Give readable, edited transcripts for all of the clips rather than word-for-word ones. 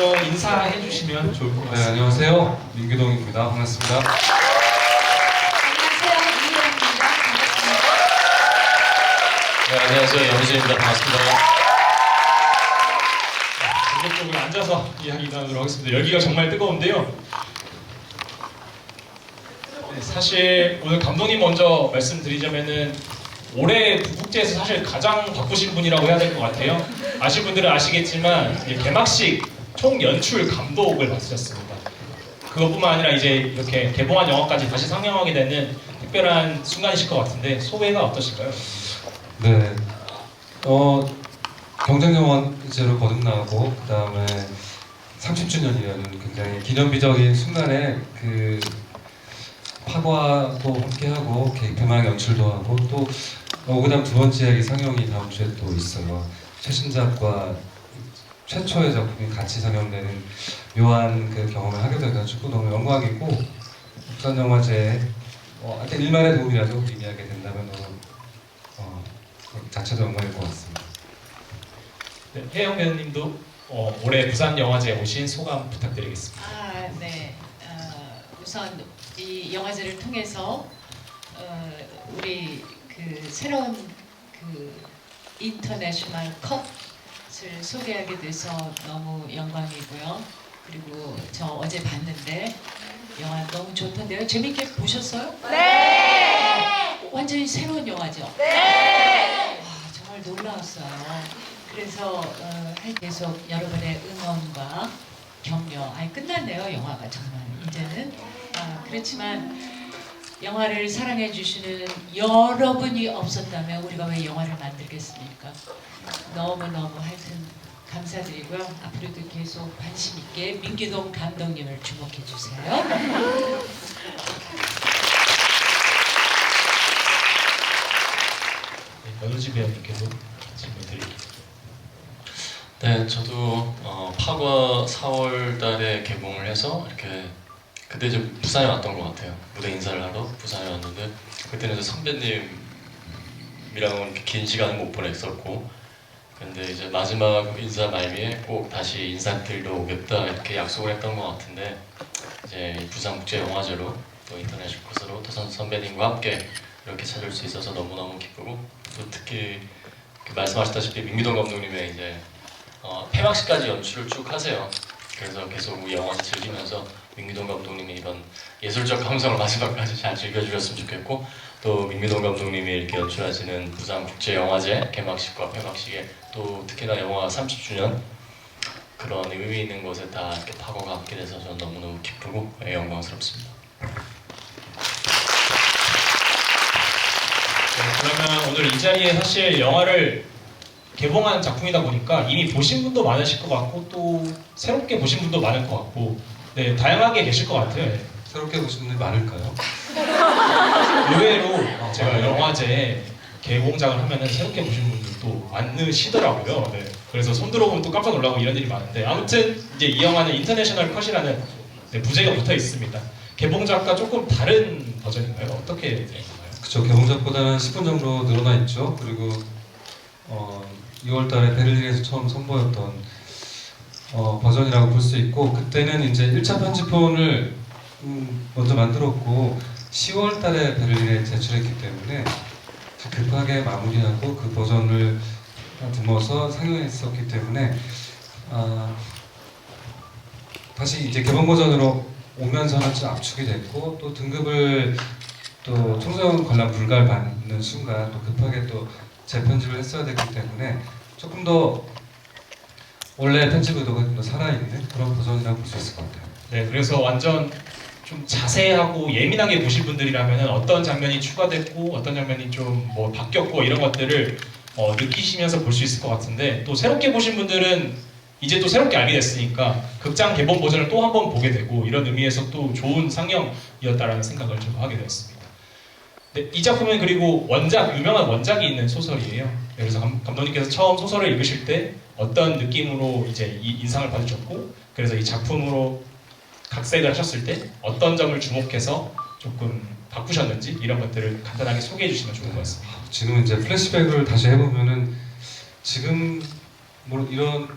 먼저 인사해 주시면 좋을 것 네, 같습니다. 안녕하세요. 민규동입니다. 반갑습니다. 안녕하세요. 이희영입니다. 반갑습니다. 네, 안녕하세요. 염희재입니다. 반갑습니다. 본격적으로 앉아서 이야기 나누도록 하겠습니다. 열기가 정말 뜨거운데요. 네, 사실 오늘 감독님 먼저 말씀드리자면은 올해 부국제에서 사실 가장 바쁘신 분이라고 해야 될 것 같아요. 아실 분들은 아시겠지만 이제 개막식 총 연출 감독을 맡으셨습니다. 그것뿐만 아니라 이제 이렇게 개봉한 영화까지 다시 상영하게 되는 특별한 순간이실 것 같은데 소회가 어떠실까요? 네, 경쟁영화제로 거듭나고 그 다음에 30주년이라는 굉장히 기념비적인 순간에 그 파과도 함께하고 개막의 연출도 하고 또 그다음 두 번째 이야기 상영이 다음 주에 또 있어요. 최신작과 최초의 작품이 같이 상영되는 묘한 그 경험을 하게 돼가지고 너무 영광이고 부산영화제에 하여튼 일말의 도움이라도 의미하게 된다면 너무 그 자체도 영광일 것 같습니다. 네, 혜영 배우님도 올해 부산영화제에 오신 소감 부탁드리겠습니다. 네. 우선 이 영화제를 통해서 우리 그 새로운 그 인터내셔널 컷을 소개하게 돼서 너무 영광이고요. 그리고 저 어제 봤는데 영화 너무 좋던데요. 재밌게 보셨어요? 네. 완전히 새로운 영화죠. 네. 정말 놀라웠어요. 그래서 계속 여러분의 응원과 격려. 끝났네요. 영화가 정말 이제는. 그렇지만 영화를 사랑해 주시는 여러분이 없었다면 우리가 왜 영화를 만들겠습니까? 너무너무 하여튼 감사드리고요. 앞으로도 계속 관심 있게 민규동 감독님을 주목해 주세요. 연우지 배우님께도 질문 드릴게요. 네, 저도 파과 4월 달에 개봉을 해서 이렇게 그때 이제 부산에 왔던 것 같아요. 무대 인사를 하러 부산에 왔는데 그때는 이제 선배님이랑은 이렇게 긴 시간을 못 보냈었고 근데 이제 마지막 인사 말미에 꼭 다시 인사드리러 오겠다 이렇게 약속을 했던 것 같은데 이제 부산국제영화제로 또 인터내셔널 컷으로 또 선배님과 함께 이렇게 찾을 수 있어서 너무너무 기쁘고 또 특히 말씀하셨다시피 민규동 감독님의 이제 폐막식까지 연출을 쭉 하세요. 그래서 계속 이 영화를 즐기면서 민규동 감독님이 이런 예술적 감성을 마지막까지 잘 즐겨주셨으면 좋겠고 또 민규동 감독님이 이렇게 연출하시는 부산국제영화제 개막식과 폐막식에 또 특히나 영화 30주년 그런 의미 있는 곳에 다 이렇게 파고가 함께 돼서 저는 너무너무 기쁘고 영광스럽습니다. 네, 그러면 오늘 이 자리에 사실 영화를 개봉한 작품이다 보니까 이미 보신 분도 많으실 것 같고 또 새롭게 보신 분도 많을 것 같고 네, 다양하게 계실 것 같아요. 네. 새롭게 보신 분들 많을까요? 의외로 제가 영화제에 개봉작을 하면은 새롭게 보신 분들도 많으시더라고요. 네. 그래서 손 들어보면 또 깜짝 놀라고 이런 일이 많은데 아무튼 이제 이 영화는 인터내셔널 컷이라는 부제가 붙어 있습니다. 개봉작과 조금 다른 버전인가요? 어떻게 되나요? 그쵸, 개봉작보다는 10분 정도 늘어나 있죠. 그리고 2월달에 베를린에서 처음 선보였던 버전이라고 볼 수 있고 그때는 이제 1차 편집본을 먼저 만들었고 10월달에 베를린에 제출했기 때문에 급하게 마무리하고 그 버전을 듬어서 상영했었기 때문에 다시 이제 개봉 버전으로 오면서는 좀 압축이 됐고 또 등급을 또 청소년 관람 불가를 받는 순간 또 급하게 또 재편집을 했어야 됐기 때문에 조금 더 원래 편집 의도가 좀 더 살아있는 그런 버전이라고 볼 수 있을 것 같아요. 네, 그래서 완전 좀 자세하고 예민하게 보실 분들이라면 어떤 장면이 추가됐고 어떤 장면이 좀 뭐 바뀌었고 이런 것들을 느끼시면서 볼 수 있을 것 같은데 또 새롭게 보신 분들은 이제 또 새롭게 알게 됐으니까 극장 개봉 버전을 또 한 번 보게 되고 이런 의미에서 또 좋은 상영이었다라는 생각을 좀 하게 되었습니다. 네, 이 작품은 그리고 유명한 원작이 있는 소설이에요. 그래서 감독님께서 처음 소설을 읽으실 때 어떤 느낌으로 이제 이 인상을 받으셨고 그래서 이 작품으로 각색을 하셨을 때 어떤 점을 주목해서 조금 바꾸셨는지 이런 것들을 간단하게 소개해 주시면 좋을 것 같습니다. 지금 이제 플래시백을 다시 해보면은 지금 뭐 이런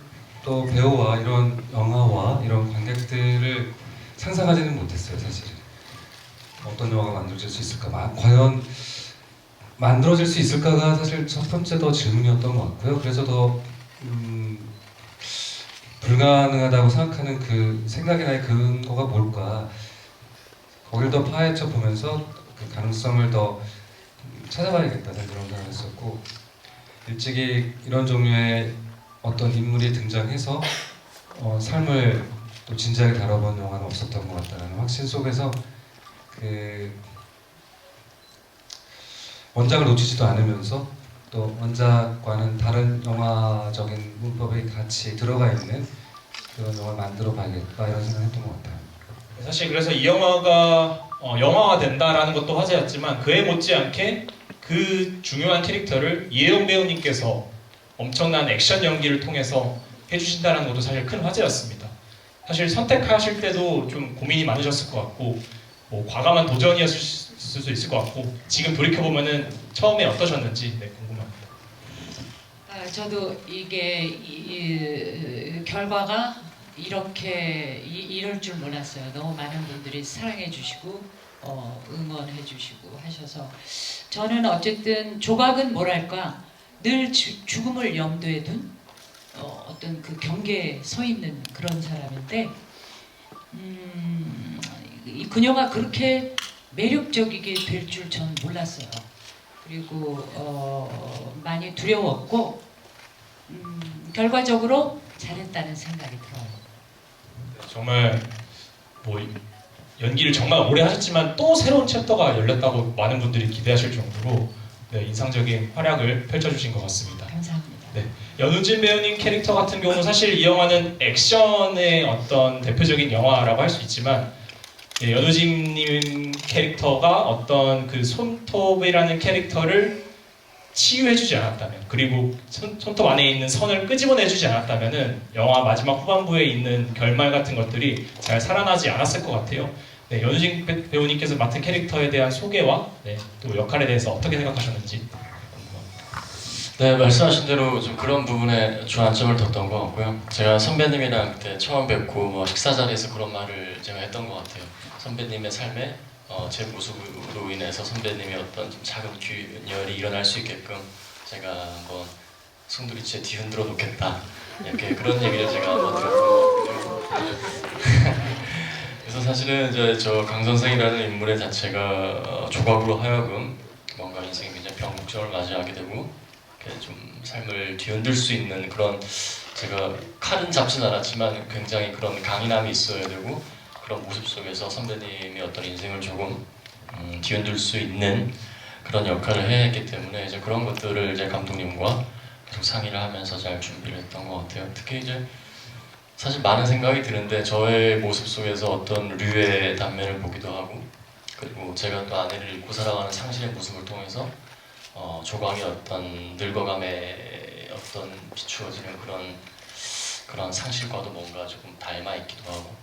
또 배우와 이런 영화와 이런 관객들을 상상하지는 못했어요, 사실은. 어떤 영화가 만들어질 수 있을까? 과연 만들어질 수 있을까가 사실 첫 번째 더 질문이었던 것 같고요. 그래서 더 불가능하다고 생각하는 그 생각이나 근거가 뭘까? 거길 더 파헤쳐 보면서 그 가능성을 더 찾아봐야겠다는 그런 생각을 했었고, 일찍이 이런 종류의 어떤 인물이 등장해서 삶을 또 진지하게 다뤄본 영화는 없었던 것 같다는 확신 속에서 그 원작을 놓치지도 않으면서 또 원작과는 다른 영화적인 문법이 같이 들어가 있는 그런 영화를 만들어 봐야겠다 이런 생각을 했던 것 같아요. 사실 그래서 이 영화가 영화가 된다라는 것도 화제였지만 그에 못지않게 그 중요한 캐릭터를 이혜영 배우님께서 엄청난 액션 연기를 통해서 해주신다는 것도 사실 큰 화제였습니다. 사실 선택하실 때도 좀 고민이 많으셨을 것 같고 뭐 과감한 도전이었을 수도 있을 것 같고 지금 돌이켜보면은 처음에 어떠셨는지 궁금합니다. 저도 이게 결과가 이렇게 이럴 줄 몰랐어요. 너무 많은 분들이 사랑해 주시고 응원해 주시고 하셔서 저는 어쨌든 조각은 뭐랄까 늘 죽음을 염두에 둔 어떤 그 경계에 서 있는 그런 사람인데 이 그녀가 그렇게 매력적이게 될 줄 전 몰랐어요. 그리고 많이 두려웠고 결과적으로 잘했다는 생각이 들어요. 정말 뭐 연기를 정말 오래 하셨지만 또 새로운 챕터가 열렸다고 많은 분들이 기대하실 정도로 인상적인 활약을 펼쳐주신 것 같습니다. 감사합니다. 네, 연우진 배우님 캐릭터 같은 경우는 사실 이 영화는 액션의 어떤 대표적인 영화라고 할 수 있지만 연우진님 캐릭터가 어떤 그 손톱이라는 캐릭터를 치유해주지 않았다면 그리고 손톱 안에 있는 선을 끄집어내주지 않았다면은 영화 마지막 후반부에 있는 결말 같은 것들이 잘 살아나지 않았을 것 같아요. 네, 연우진 배우님께서 맡은 캐릭터에 대한 소개와 또 역할에 대해서 어떻게 생각하셨는지. 네, 말씀하신 대로 좀 그런 부분에 주안점을 뒀던 것 같고요. 제가 선배님이랑 그때 처음 뵙고 뭐 식사 자리에서 그런 말을 제가 했던 것 같아요. 선배님의 삶에 제 모습으로 인해서 선배님의 어떤 좀 작은 균열이 일어날 수 있게끔 제가 한번 송두리째 뒤흔들어 놓겠다. 이렇게 그런 얘기를 제가 한번 들었고 그래서 사실은 이제 저 강 선생이라는 인물의 자체가 조각으로 하여금 뭔가 인생이 굉장히 변곡점을 맞이하게 되고 이렇게 좀 삶을 뒤흔들 수 있는 그런 제가 칼은 잡진 않았지만 굉장히 그런 강인함이 있어야 되고 그런 모습 속에서 선배님의 어떤 인생을 조금 뒤흔들 수 있는 그런 역할을 해냈기 때문에 이제 그런 것들을 이제 감독님과 계속 상의를 하면서 잘 준비를 했던 것 같아요. 특히 이제 사실 많은 생각이 드는데 저의 모습 속에서 어떤 류의 단면을 보기도 하고 그리고 제가 또 아내를 잊고 살아가는 상실의 모습을 통해서 조각의 어떤 늙어감에 어떤 비추어지는 그런 상실과도 뭔가 조금 닮아 있기도 하고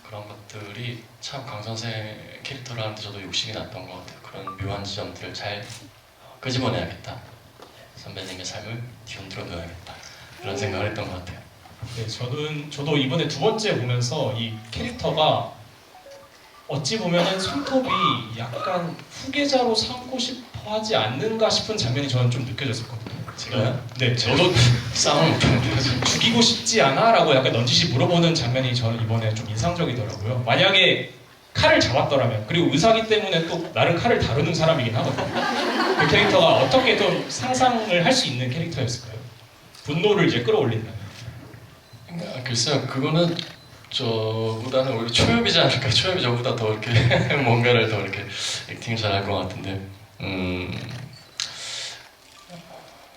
그런 것들이 참 강 선생 캐릭터를 하는데 저도 욕심이 났던 것 같아요. 그런 묘한 지점들을 잘 끄집어내야겠다. 선배님의 삶을 뒤흔들어 놓아야겠다. 그런 생각을 했던 것 같아요. 네, 저도 이번에 두 번째 보면서 이 캐릭터가 어찌 보면은 손톱이 약간 후계자로 삼고 싶어 하지 않는가 싶은 장면이 저는 좀 느껴졌었거든요. 제가요? 네, 저도 싸움을 못하는데 죽이고 싶지 않아? 라고 약간 넌지시 물어보는 장면이 저는 이번에 좀 인상적이더라고요. 만약에 칼을 잡았더라면 그리고 의사기 때문에 또 나름 칼을 다루는 사람이긴 하거든요. 그 캐릭터가 어떻게 좀 상상을 할 수 있는 캐릭터였을까요? 분노를 이제 끌어올린다면. 글쎄요, 그거는 저보다는 오히려 초엽이지 않을까. 초엽이 저보다 더 이렇게 뭔가를 더 이렇게 액팅을 잘할 것 같은데.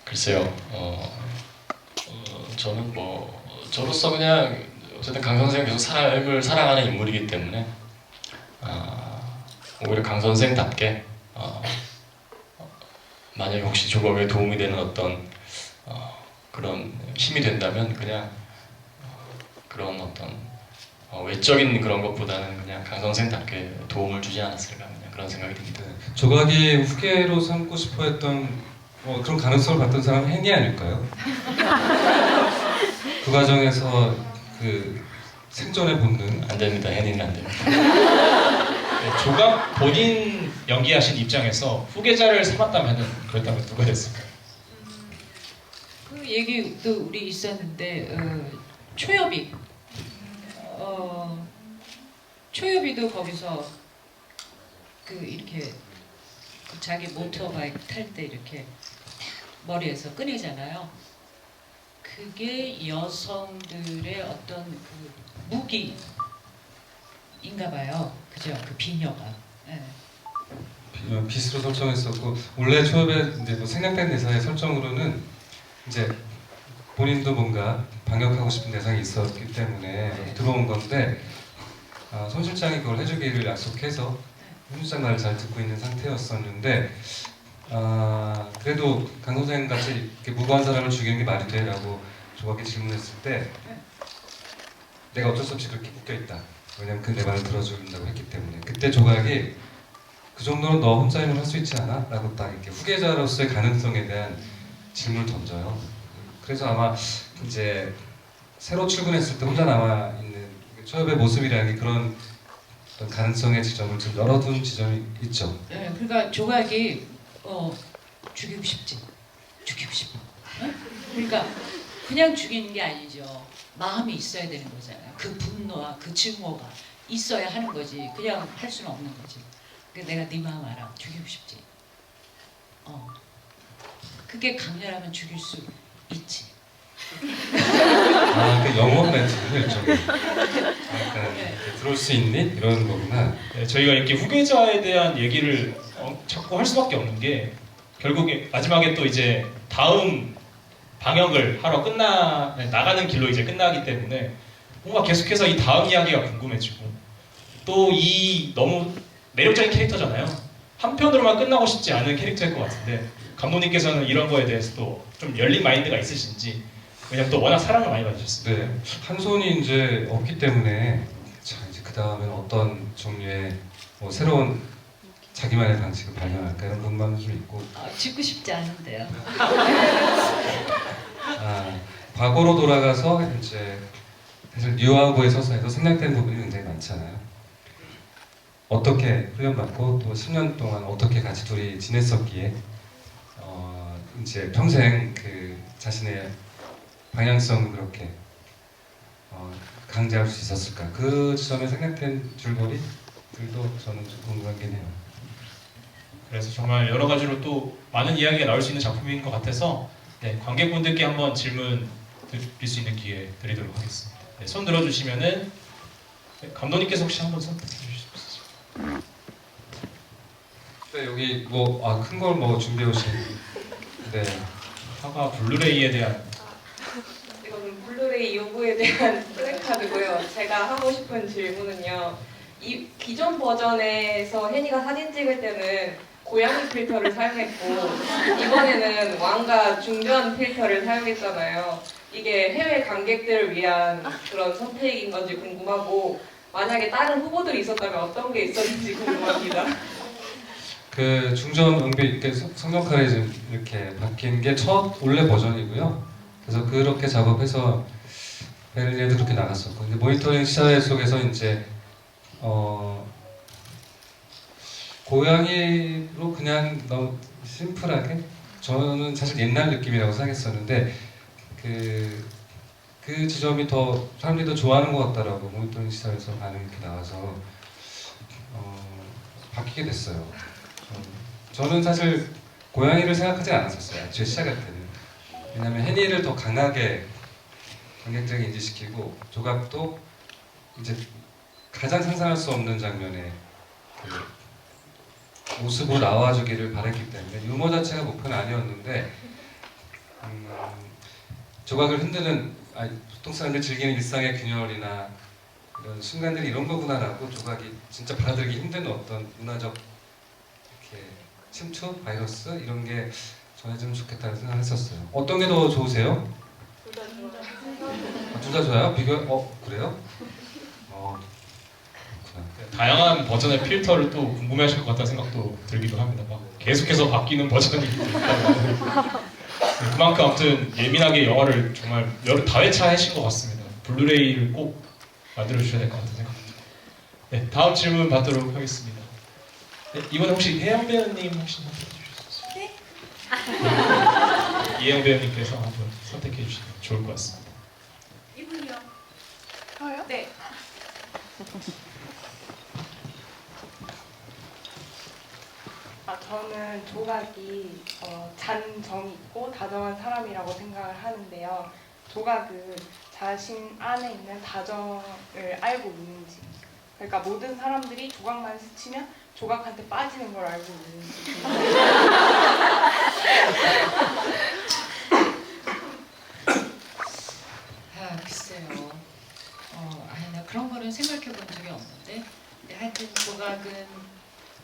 글쎄요. 저는 뭐 저로서 그냥 어쨌든 강 선생 계속 삶을 사랑하는 인물이기 때문에 오히려 강 선생답게 만약에 혹시 조각에 도움이 되는 어떤 그런 힘이 된다면 그냥 그런 어떤 외적인 그런 것보다는 그냥 강 선생답게 도움을 주지 않았을까 그냥 그런 생각이 듭니다. 조각이 후계로 삼고 싶어했던 그런 가능성을 봤던 사람은 헨리 아닐까요? 그 과정에서 그 생존의 본능 안 됩니다. 혜니는 안 됩니다. 네, 조각 본인 연기하신 입장에서 후계자를 삼았다면은 그렇다면 누가 됐을까요? 그 얘기도 우리 있었는데 초엽이 초엽이도 거기서 그 이렇게 그 자기 모터바이크 탈 때 이렇게 머리에서 꺼내잖아요. 그게 여성들의 어떤 그 무기인가 봐요. 그죠? 그 비녀가. 예. 빛으로 설정했었고 원래 초엽의 이제 뭐 생략된 대사의 설정으로는 이제 본인도 뭔가 반격하고 싶은 대상이 있었기 때문에 들어온 건데 손 실장이 그걸 해주기를 약속해서 손 실장 말을 잘 듣고 있는 상태였었는데 그래도 강 선생 같이 이렇게 무고한 사람을 죽이는 게 말이 돼? 라고 조각이 질문했을 때 내가 어쩔 수 없이 그렇게 묶여있다. 왜냐면 그 내 말을 들어준다고 했기 때문에 그때 조각이 그 정도는 너 혼자 힘을 할 수 있지 않아? 라고 딱 이렇게 후계자로서의 가능성에 대한 질문을 던져요. 그래서 아마 이제 새로 출근했을 때 혼자 남아있는 초엽의 모습이라는 게 그런 어떤 가능성의 지점을 좀 열어둔 지점이 있죠. 네, 그러니까 조각이 죽이고 싶지. 죽이고 싶어. 응? 그러니까 그냥 죽이는 게 아니죠. 마음이 있어야 되는 거잖아요. 그 분노와 그 증오가 있어야 하는 거지. 그냥 할 수는 없는 거지. 그러니까 내가 네 마음 알아. 죽이고 싶지. 그게 강렬하면 죽일 수 있지. 그 영혼 멘트는 일종의 약간 들어올 수 있니? 이런 거구나. 네, 저희가 이렇게 후계자에 대한 얘기를 자꾸 할 수밖에 없는 게 결국에 마지막에 또 이제 다음 방역을 하러 나가는 길로 이제 끝나기 때문에 뭔가 계속해서 이 다음 이야기가 궁금해지고 또 이 너무 매력적인 캐릭터잖아요. 한편으로만 끝나고 싶지 않은 캐릭터일 것 같은데 감독님께서는 이런 거에 대해서 또 좀 열린 마인드가 있으신지 왜냐면 또 워낙 사랑을 많이 받으셨습니다. 네, 한 손이 이제 없기 때문에 자 이제 그 다음에는 어떤 종류의 뭐 새로운 자기만의 방식을 발견할까 이런 궁금함도 좀 있고 죽고 싶지 않은데요. 과거로 돌아가서 이제 사실 뉴하고의 서사에서 생략된 부분이 굉장히 많잖아요. 어떻게 훈련받고 또 10년 동안 어떻게 같이 둘이 지냈었기에 이제 평생 그 자신의 방향성을 그렇게 강제할 수 있었을까? 그 지점에 생략된 줄거리들도 저는 좀 궁금하긴 해요. 그래서 정말 여러 가지로 또 많은 이야기가 나올 수 있는 작품인 것 같아서 네, 관객분들께 한번 질문 드릴 수 있는 기회 드리도록 하겠습니다. 네, 손 들어주시면은 네, 감독님께서 혹시 한번 손 들어주실 수 있어요? 네, 여기 뭐 큰 걸 뭐 준비해 오신 네. 화가 블루레이에 대한 이거는 블루레이 요구에 대한 플래카드고요. 제가 하고 싶은 질문은요. 이 기존 버전에서 혜니가 사진 찍을 때는 고양이 필터를 사용했고 이번에는 왕과 중전 필터를 사용했잖아요. 이게 해외 관객들을 위한 그런 선택인 건지 궁금하고 만약에 다른 후보들이 있었다면 어떤 게 있었는지 궁금합니다. 그 중전 응비 이렇게 성역할에 지금 이렇게 바뀐 게 첫 원래 버전이고요. 그래서 그렇게 작업해서 베를린에도 그렇게 나갔었고, 근데 모니터링 시사회 속에서 이제 고양이로 그냥 너무 심플하게 저는 사실 옛날 느낌이라고 생각했었는데 그 지점이 더 사람들이 더 좋아하는 것 같다라고 모니터링 시사회에서 반응이 이렇게 나와서 바뀌게 됐어요. 저는 사실 고양이를 생각하지 않았었어요. 제 시작할 때는. 왜냐면 혜니를 더 강하게 관객들에게 인지시키고 조각도 이제 가장 상상할 수 없는 장면에 그 모습으로 나와주기를 바랬기 때문에 유머 자체가 목표는 아니었는데 조각을 흔드는 보통 사람들이 즐기는 일상의 균열이나 이런 순간들이 이런 거구나라고 조각이 진짜 받아들이기 힘든 어떤 문화적 이렇게 침투, 바이러스 이런 게 전해지면 좋겠다는 생각을 했었어요. 어떤 게 더 좋으세요? 둘 다 좋아요? 비교? 그래요? 그렇구나. 다양한 버전의 필터를 또 궁금해하실 것 같다는 생각도 들기도 합니다. 막 계속해서 바뀌는 버전이 있다고. 그만큼 아무튼 예민하게 영화를 정말 여러 다회차 하신 것 같습니다. 블루레이를 꼭 만들어 주셔야 될 것 같은 생각입니다. 네, 다음 질문 받도록 하겠습니다. 네, 이번에 혹시 혜영 배우님 혹시 선택해 주셨어요? 네. 이혜영 배우님께서 한번 선택해 주시면 좋을 것 같습니다. 이분이요. 저요? 네. 저는 조각이 잔정이 있고 다정한 사람이라고 생각을 하는데요. 조각은 자신 안에 있는 다정을 알고 있는지, 그러니까 모든 사람들이 조각만 스치면 조각한테 빠지는 걸 알고 있는지. 글쎄요. 아니 나 그런 거는 생각해 본 적이 없는데, 근데 하여튼 조각은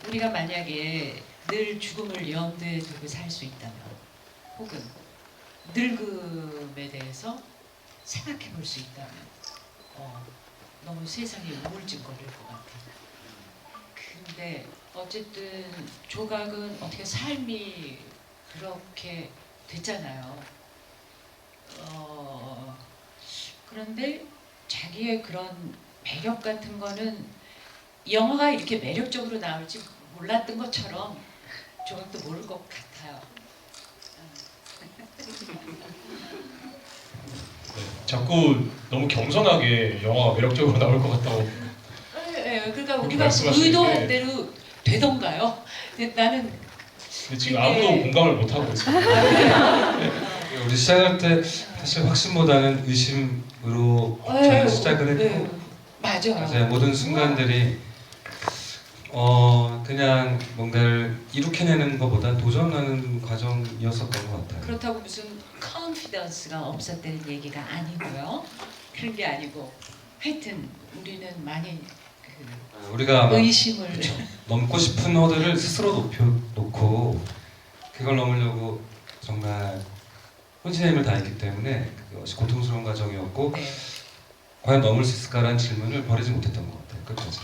우리가 만약에 늘 죽음을 염두에 두고 살 수 있다면, 혹은 늙음에 대해서 생각해 볼 수 있다면, 너무 세상이 우울증 걸릴 것 같아. 근데 어쨌든 조각은 어떻게 삶이 그렇게 됐잖아요. 그런데 자기의 그런 매력 같은 거는 영화가 이렇게 매력적으로 나올지 몰랐던 것처럼 조각도 모를 것 같아요. 네, 자꾸 너무 겸손하게 영화가 매력적으로 나올 것 같다고. 네, 그러니까 우리가 말씀하시는데. 의도한 대로 되던가요? 근데 나는 근데 지금 이게- 아무도 공감을 못 하고 있어요. 우리 시작할 때 사실 확신보다는 의심으로 저는 시작을 했고, 맞아요. 맞아요. 모든 순간들이 그냥 뭔가를 이룩해내는 것보다 도전하는 과정이었었던 것 같아요. 그렇다고 무슨 컨피던스가 없었다는 얘기가 아니고요. 그런 게 아니고 하여튼 우리는 많이 그 우리가 아마 의심을 넘고 싶은 허들을 스스로 놓고 그걸 넘으려고 정말 혼신의 힘을 다했기 때문에 그것이 고통스러운 과정이었고, 네. 과연 넘을 수 있을까라는 질문을 버리지 못했던 것 같아요. 끝까지.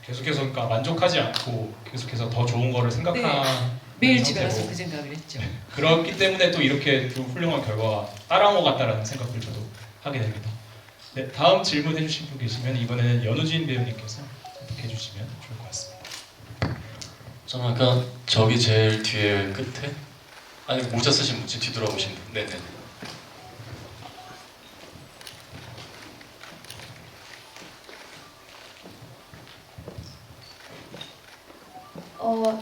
계속해서 그러니까 만족하지 않고 계속해서 더 좋은 거를 생각하는 매일 집에 상태고. 가서 그 생각을 했죠. 그렇기 때문에 또 이렇게 또 훌륭한 결과가 따라온 것 같다라는 생각을 저도 하게 됩니다. 네, 다음 질문 해주신 분 계시면 이번에는 연우진 배우님께서 선택해 주시면 좋을 것 같습니다. 저는 아까 저기 제일 뒤에 끝에 아니 모자 쓰신 분 지금 뒤돌아오신 분. 네네.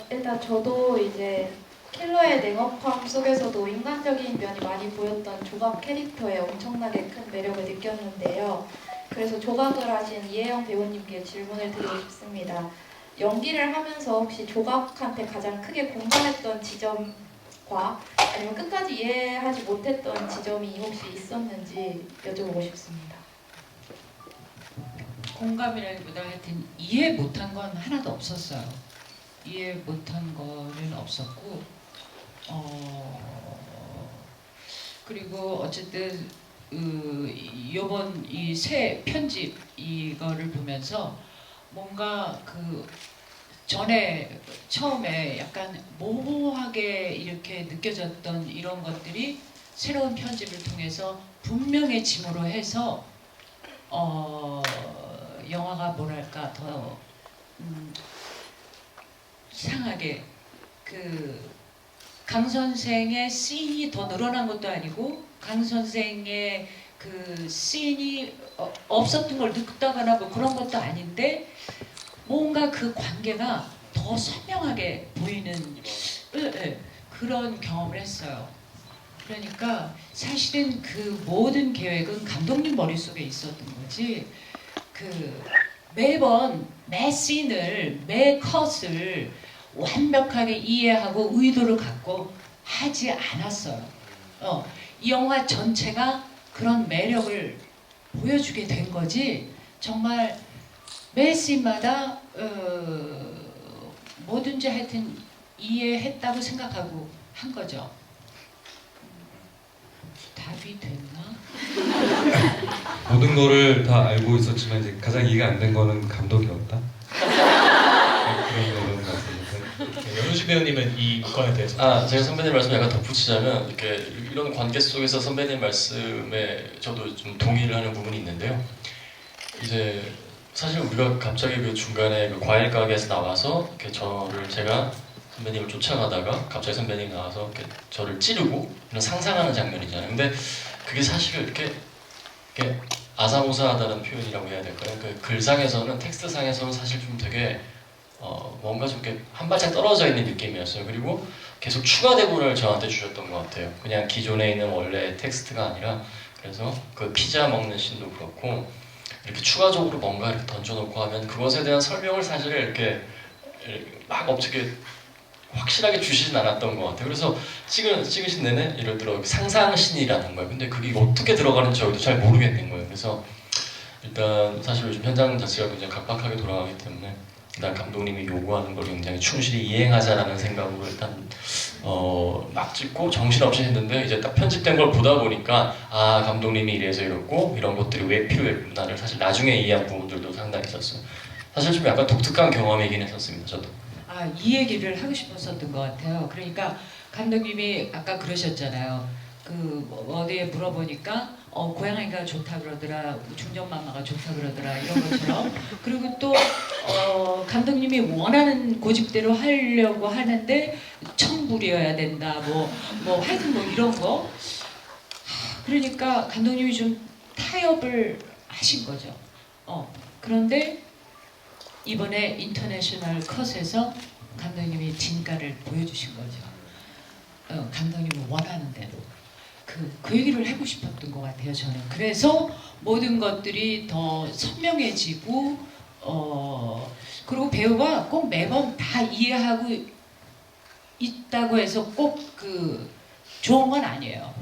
일단 저도 이제 킬러의 냉혹함 속에서도 인간적인 면이 많이 보였던 조각 캐릭터에 엄청나게 큰 매력을 느꼈는데요. 그래서 조각을 하신 이혜영 배우님께 질문을 드리고 싶습니다. 연기를 하면서 혹시 조각한테 가장 크게 공감했던 지점과 아니면 끝까지 이해하지 못했던 지점이 혹시 있었는지 여쭤보고 싶습니다. 공감이라기보다 하여튼 이해 못한 건 하나도 없었어요. 이해 못한 거는 없었고, 그리고 어쨌든 이번 이 새 편집 이거를 보면서 뭔가 그 전에 처음에 약간 모호하게 이렇게 느껴졌던 이런 것들이 새로운 편집을 통해서 분명해짐으로 해서 영화가 뭐랄까 더 이상하게 그 강 선생의 씬이 더 늘어난 것도 아니고 강 선생의 그 씬이 없었던 걸 느꼈다거나 뭐 그런 것도 아닌데 뭔가 그 관계가 더 선명하게 보이는 그런 경험을 했어요. 그러니까 사실은 그 모든 계획은 감독님 머릿속에 있었던 거지 그 매번 매 씬을 매 컷을 완벽하게 이해하고 의도를 갖고 하지 않았어요. 이 영화 전체가 그런 매력을 보여주게 된 거지 정말 매 씬마다 뭐든지 하여튼 이해했다고 생각하고 한 거죠. 답이 됐나? 모든 거를 다 알고 있었지만 이제 가장 이해가 안 된 거는 감독이었다. 그런 거는 같으니까 네, 연우시 배우님은 이 건에 대해서 제가 선배님 말씀 약간 덧붙이자면 이렇게 이런 관계 속에서 선배님 말씀에 저도 좀 동의를 하는 부분이 있는데요. 이제 사실 우리가 갑자기 그 중간에 그 과일 가게에서 나와서 이렇게 제가 선배님을 쫓아가다가 갑자기 선배님이 나와서 이렇게 저를 찌르고 이런 상상하는 장면이잖아요. 근데 그게 사실 이렇게 아사모사하다는 표현이라고 해야 될까요? 그 글상에서는 텍스트상에서는 사실 좀 되게 뭔가 좀 이렇게 한 발짝 떨어져 있는 느낌이었어요. 그리고 계속 추가 대본을 저한테 주셨던 것 같아요. 그냥 기존에 있는 원래 텍스트가 아니라 그래서 그 피자 먹는 씬도 그렇고 이렇게 추가적으로 뭔가 이렇게 던져놓고 하면 그것에 대한 설명을 사실 이렇게 막 어떻게 확실하게 주시진 않았던 것 같아요. 그래서 찍으신 내내 예를 들어 상상신이라는 거예요. 근데 그게 어떻게 들어가는지 저희도 잘 모르겠는 거예요. 그래서 일단 사실 요즘 현장 자체가 굉장히 각박하게 돌아가기 때문에 일단 감독님이 요구하는 걸 굉장히 충실히 이행하자라는 생각으로 일단 막 찍고 정신없이 했는데 이제 딱 편집된 걸 보다 보니까 감독님이 이래서 이렇고 이런 것들이 왜 필요했구나를 사실 나중에 이해한 부분들도 상당히 있었어요. 사실 좀 약간 독특한 경험이긴 했었습니다. 저도. 이 얘기를 하고 싶었었던 것 같아요. 그러니까 감독님이 아까 그러셨잖아요. 어디에 물어보니까 고양이가 좋다 그러더라, 중전마마가 좋다 그러더라 이런 것처럼. 그리고 또 감독님이 원하는 고집대로 하려고 하는데 청불이어야 된다, 뭐 하여튼 뭐 이런 거. 그러니까 감독님이 좀 타협을 하신 거죠. 그런데 이번에 인터내셔널 컷에서 감독님이 진가를 보여주신 거죠. 감독님이 원하는 대로. 그 얘기를 하고 싶었던 것 같아요, 저는. 그래서 모든 것들이 더 선명해지고, 그리고 배우가 꼭 매번 다 이해하고 있다고 해서 꼭 좋은 건 아니에요.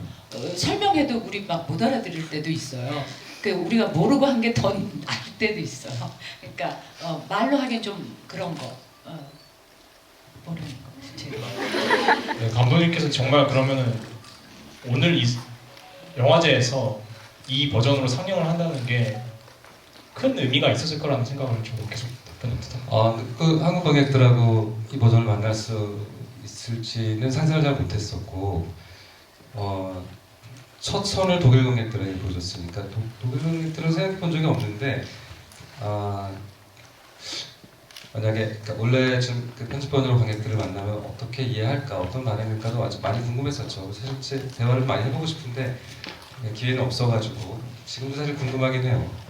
설명해도 우리 막 못 알아들을 때도 있어요. 우리가 모르고 한 게 더 나을 때도 있어요. 그러니까 말로 하긴 좀 그런 거. 모르는 거. 네, 감독님께서 정말 그러면은 오늘 이 영화제에서 이 버전으로 상영을 한다는 게 큰 의미가 있었을 거라는 생각을 좀 계속 답변합니다. 그 한국 관객들하고 이 버전을 만날 수 있을지는 상상을 잘 못했었고, 첫 선을 독일 관객들에게 보여줬으니까 독일 관객들은 생각해 본 적이 없는데, 만약에 그러니까 원래 지금 그 편집본으로 관객들을 만나면 어떻게 이해할까, 어떤 반응일까도 아주 많이 궁금했었죠. 사실 대화를 많이 해보고 싶은데 기회는 없어가지고 지금도 사실 궁금하긴 해요.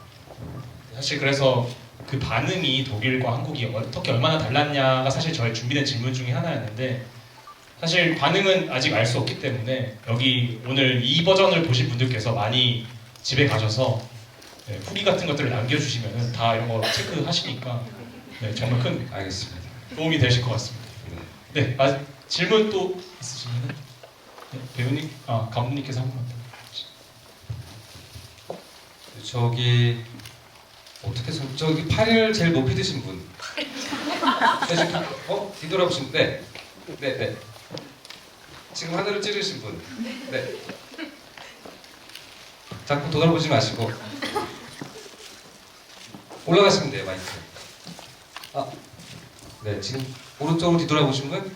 사실 그래서 그 반응이 독일과 한국이 어떻게 얼마나 달랐냐가 사실 저의 준비된 질문 중에 하나였는데, 사실 반응은 아직 알 수 없기 때문에 여기 오늘 이 버전을 보신 분들께서 많이 집에 가셔서 후기 같은 것들을 남겨주시면 다 이런 거 체크하시니까 정말 큰 알겠습니다. 도움이 되실 것 같습니다. 네, 질문 또 있으시면 배우님, 감독님께서 한 번만 더. 저기 저기 팔을 제일 높이 드신 분. 뒤돌아보신 분. 네. 지금 하늘을 찌르신 분. 네. 자꾸 돌아보지 마시고 올라가시면 돼요, 마이크. 네, 지금 오른쪽으로 뒤돌아보신 분?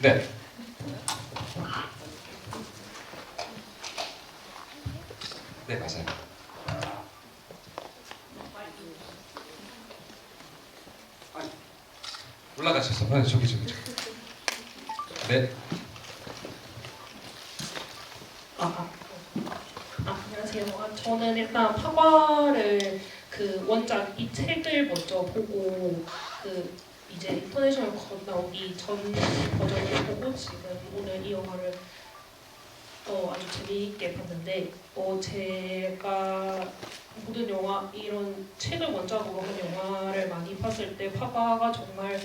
네. 네, 맞아요. 올라가셔서. 저기. 네. 안녕하세요. 저는 일단 파과를 원작 이 책을 먼저 보고 이제 인터내셔널 컷 나오기 전 버전을 보고 지금 오늘 이 영화를 아주 재미있게 봤는데 제가 모든 영화 이런 책을 원작으로 한 영화를 많이 봤을 때 파과가 정말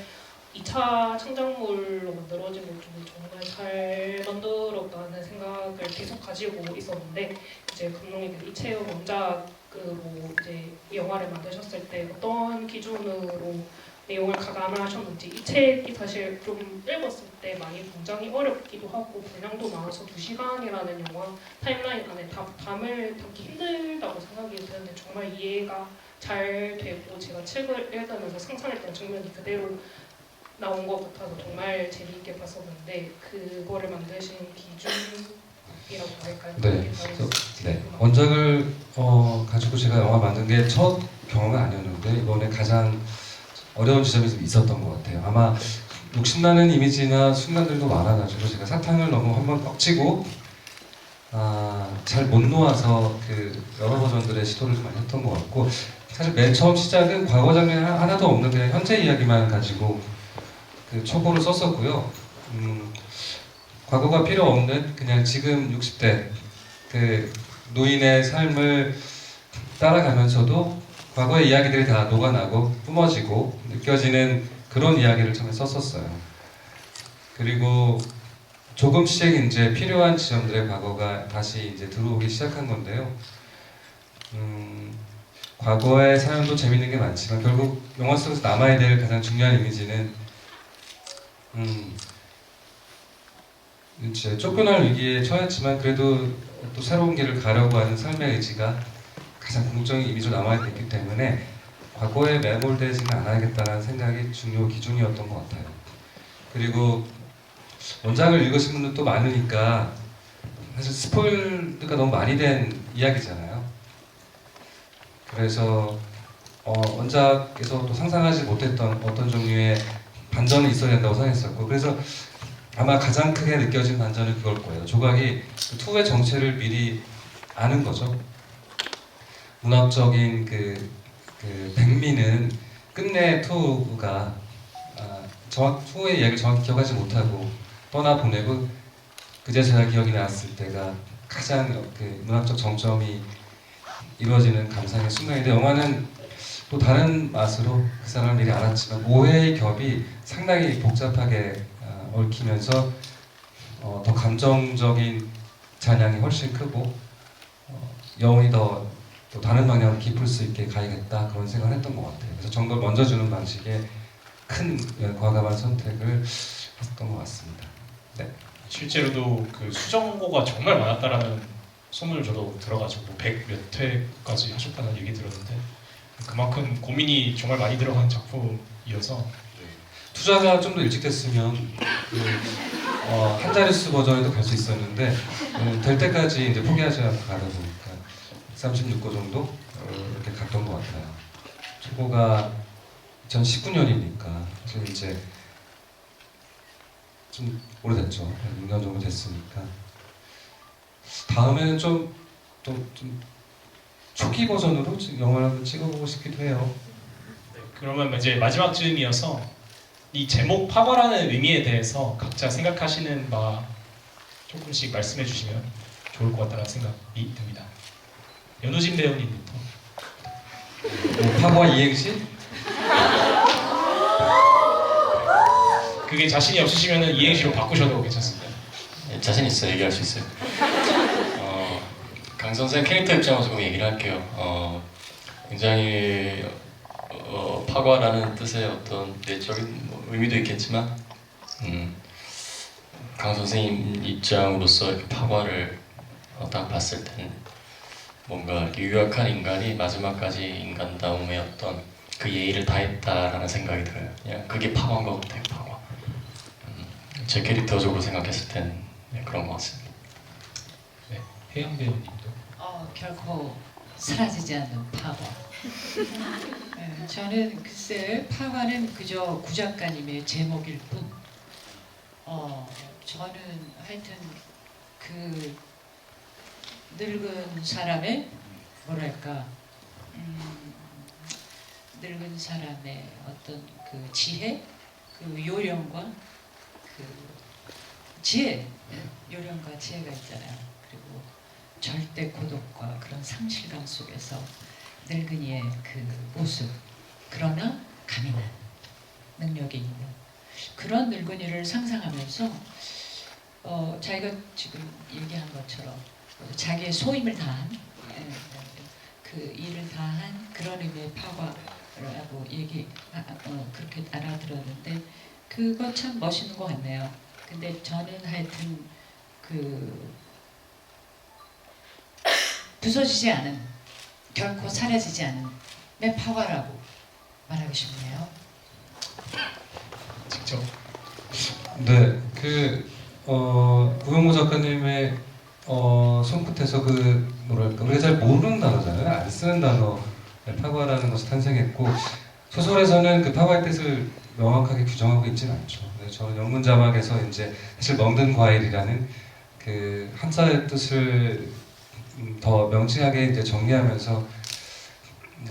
2차 창작물로 만들어진 것 중에 정말 잘 만들었다는 생각을 계속 가지고 있었는데, 이제 감독님께서 이 책을 원작으로 이제 이 영화를 만드셨을 때 어떤 기준으로 내용을 가감하셨는지, 이 책이 사실 좀 읽었을 때 많이 굉장히 어렵기도 하고 분량도 많아서 2시간이라는 영화 타임라인 안에 담기 힘들다고 생각이 드는데 정말 이해가 잘 되고, 제가 책을 읽으면서 상상했던 장면이 그대로 나온 것 같아서 정말 재미있게 봤었는데 그거를 만드신 기준이라고 할까요? 네. 네. 원작을 가지고 제가 영화 만든 게 첫 경험은 아니었는데 이번에 가장 어려운 지점이 좀 있었던 것 같아요. 아마 욕심나는 이미지나 순간들도 많아가지고 제가 사탕을 너무 한번 떡치고 잘 못 놓아서 그 여러 버전들의 시도를 좀 많이 했던 것 같고, 사실 맨 처음 시작은 과거 장면 하나도 없는 그냥 현재 이야기만 가지고 그 초고를 썼었고요. 과거가 필요 없는 그냥 지금 60대 그 노인의 삶을 따라가면서도 과거의 이야기들이 다 녹아나고 뿜어지고 느껴지는 그런 이야기를 처음에 썼었어요. 그리고 조금씩 이제 필요한 지점들의 과거가 다시 이제 들어오기 시작한 건데요. 과거의 사연도 재밌는 게 많지만 결국 영화 속에서 남아야 될 가장 중요한 이미지는 이제 쫓겨날 위기에 처했지만 그래도 또 새로운 길을 가려고 하는 삶의 의지가 가장 궁극적인 이미지로 남아야 됐기 때문에 과거에 매몰되지는 않아야겠다는 생각이 중요 기준이었던 것 같아요. 그리고 원작을 읽으신 분들도 많으니까 사실 스포일드가 너무 많이 된 이야기잖아요. 그래서 원작에서 또 상상하지 못했던 어떤 종류의 반전이 있어야 된다고 생각했었고, 그래서 아마 가장 크게 느껴진 반전은 그걸 거예요. 조각이 투의 정체를 미리 아는 거죠. 문학적인 그 백미는 끝내 투가 투의 이야기를 정확히 기억하지 못하고 떠나보내고 그제서야 기억이 났을 때가 가장 그 문학적 정점이 이루어지는 감상의 순간인데, 영화는 또 다른 맛으로 그 사람을 미리 알았지만 오해의 겹이 상당히 복잡하게 얽히면서 더 감정적인 잔향이 훨씬 크고 여운이 더 또 다른 방향으로 깊을 수 있게 가야겠다 그런 생각을 했던 것 같아요. 그래서 정보를 먼저 주는 방식의 큰 과감한 선택을 했던 것 같습니다. 네. 실제로도 그 수정고가 정말 많았다라는 소문을 저도 들어가지고 100 몇 회까지 하셨다는 얘기 들었는데 그만큼 고민이 정말 많이 들어간 작품이어서 투자가 좀 더 일찍 됐으면 한 자릿수 버전에도 갈 수 있었는데 될 때까지 이제 포기하지 않고 가다 보니까 36고 정도 이렇게 갔던 것 같아요. 초고가 2019년이니까 지금 이제 좀 오래됐죠. 6년 정도 됐으니까 다음에는 좀 초기 버전으로 영화를 한번 찍어보고 싶기도 해요. 네, 그러면 이제 마지막 즈음이어서 이 제목 파과라는 의미에 대해서 각자 생각하시는 바 조금씩 말씀해 주시면 좋을 것 같다는 생각이 듭니다. 연우진 배우님부터. 파과 이행시? 그게 자신이 없으시면 이행시로 바꾸셔도 괜찮습니다. 네, 자신 있어요. 얘기할 수 있어요. 강 선생 캐릭터 입장으로 조금 얘기를 할게요. 굉장히 파과라는 뜻의 어떤 내적인 의미도 있겠지만 강 선생님 입장으로서 이렇게 파과를 딱 봤을 때는 뭔가 이렇게 유약한 인간이 마지막까지 인간다움의 어떤 그 예의를 다했다라는 생각이 들어요. 그냥 그게 파과인 것 같아요. 파과. 제 캐릭터적으로 생각했을 때는 그런 것 같습니다. 네, 혜영 배우님도. 결코 사라지지 않는 파과. 네, 저는 글쎄 파과는 그저 구 작가님의 제목일 뿐. 저는 하여튼 그 늙은 사람의 뭐랄까 늙은 사람의 어떤 그 지혜, 그 요령과 그 지혜, 요령과 지혜가 있잖아요. 그리고 절대 고독과 그런 상실감 속에서 늙은이의 그 모습, 그러나 강인한 능력이 있는 그런 늙은이를 상상하면서 자기가 지금 얘기한 것처럼 자기의 소임을 다한 그 일을 다한 그런 의미의 파과라고 그렇게 알아들었는데 그거 참 멋있는 것 같네요. 근데 저는 하여튼 그 부서지지 않은, 결코 사라지지 않은 내 파워라고 말하고 싶네요. 직접 네, 구용모 작가님의 손끝에서 뭐랄까 우리가 잘 모르는 단어잖아요. 안 쓰는 단어 파과라는 것이 탄생했고 소설에서는 그 파과의 뜻을 명확하게 규정하고 있지는 않죠. 네, 저는 영문 자막에서 이제 사실 먹는 과일이라는 그 한자의 뜻을 더 명칭하게 이제 정리하면서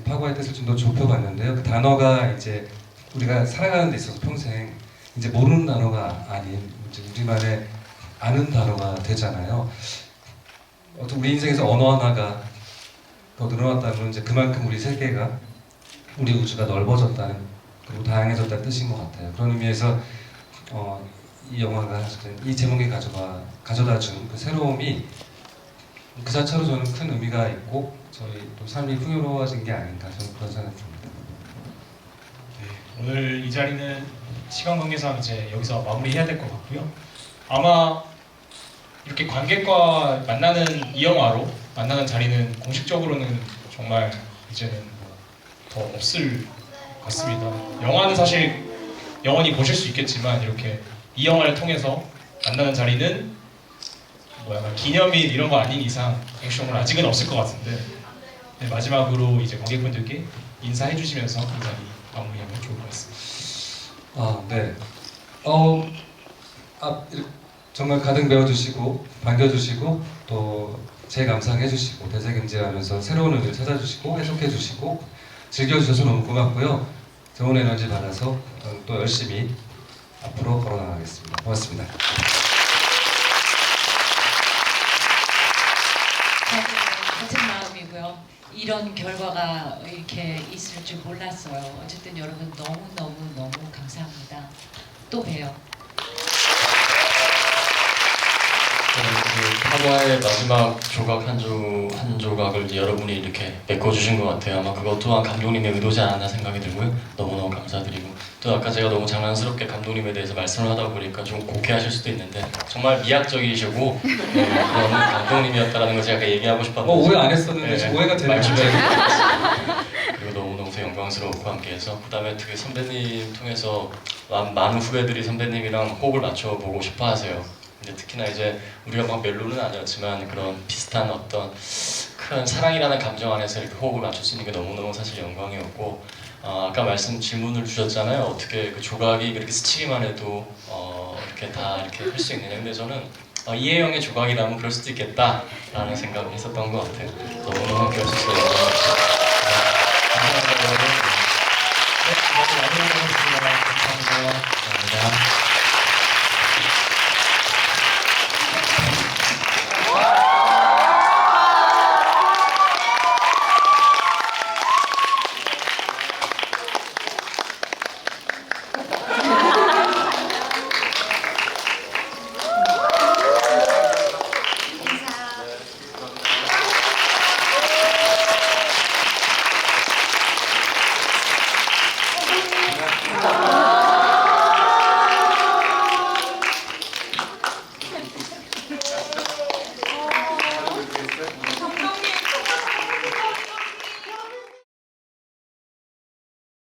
파과의 뜻을 좀 더 좁혀봤는데요. 그 단어가 이제 우리가 살아가는 데 있어서 평생 이제 모르는 단어가 아닌 이제 우리만의 아는 단어가 되잖아요. 어떤 우리 인생에서 언어 하나가 더 늘어났다는 이제 그만큼 우리 세계가 우리 우주가 넓어졌다는 그리고 다양해졌다는 뜻인 것 같아요. 그런 의미에서 이 영화가 사실은 이 제목이 가져다 준 그 새로움이 그 자체로 저는 큰 의미가 있고 저희 또 삶이 풍요로워진 게 아닌가 저는 그런 생각이 듭니다. 네, 오늘 이 자리는 시간 관계상 이제 여기서 마무리해야 될 것 같고요. 아마 이렇게 관객과 만나는 이 영화로 만나는 자리는 공식적으로는 정말 이제는 더 없을 것 같습니다. 영화는 사실 영원히 보실 수 있겠지만 이렇게 이 영화를 통해서 만나는 자리는 뭐 약간 기념일 이런 거 아닌 이상 공식적으로 아직은 없을 것 같은데 네, 마지막으로 이제 관객분들께 인사해 주시면서 이 자리 마무리하면 좋을 것 같습니다. 네. 정말 가득 메워주시고 반겨주시고 또 제 감상해주시고 대책임질하면서 새로운 의미를 찾아주시고 해석해주시고 즐겨주셔서 너무 고맙고요. 좋은 에너지 받아서 저는 또 열심히 앞으로 걸어나가겠습니다. 고맙습니다. 같은 마음이고요. 이런 결과가 이렇게 있을 줄 몰랐어요. 어쨌든 여러분 너무 감사합니다. 또 봬요. 그 파과의 마지막 조각 한 조각을 여러분이 이렇게 메꿔주신 것 같아요. 아마 그것 또한 감독님의 의도지 않았나 생각이 들고요. 너무너무 감사드리고 또 아까 제가 너무 장난스럽게 감독님에 대해서 말씀을 하다 보니까 좀 곡해하실 수도 있는데 정말 미학적이시고 그런 감독님이었다라는 걸 제가 얘기하고 싶었는데 오해 안 했었는데 지금 오해가 되네요. 말주변에 그리고 너무너무 영광스럽고 함께해서 그 다음에 특히 선배님 통해서 많은 후배들이 선배님이랑 호흡을 맞춰보고 싶어 하세요. 근데 특히나 이제 우리가 막 멜로는 아니었지만 그런 비슷한 어떤 큰 사랑이라는 감정 안에서 이렇게 호흡을 맞출 수 있는 게 너무너무 사실 영광이었고 아까 질문을 주셨잖아요. 어떻게 그 조각이 그렇게 스치기만 해도 이렇게 다 이렇게 할 수 있느냐. 근데 저는 이혜영의 조각이라면 그럴 수도 있겠다라는 생각을 했었던 것 같아요. 너무너무 함께 할 수 있어서 영광이었습니다.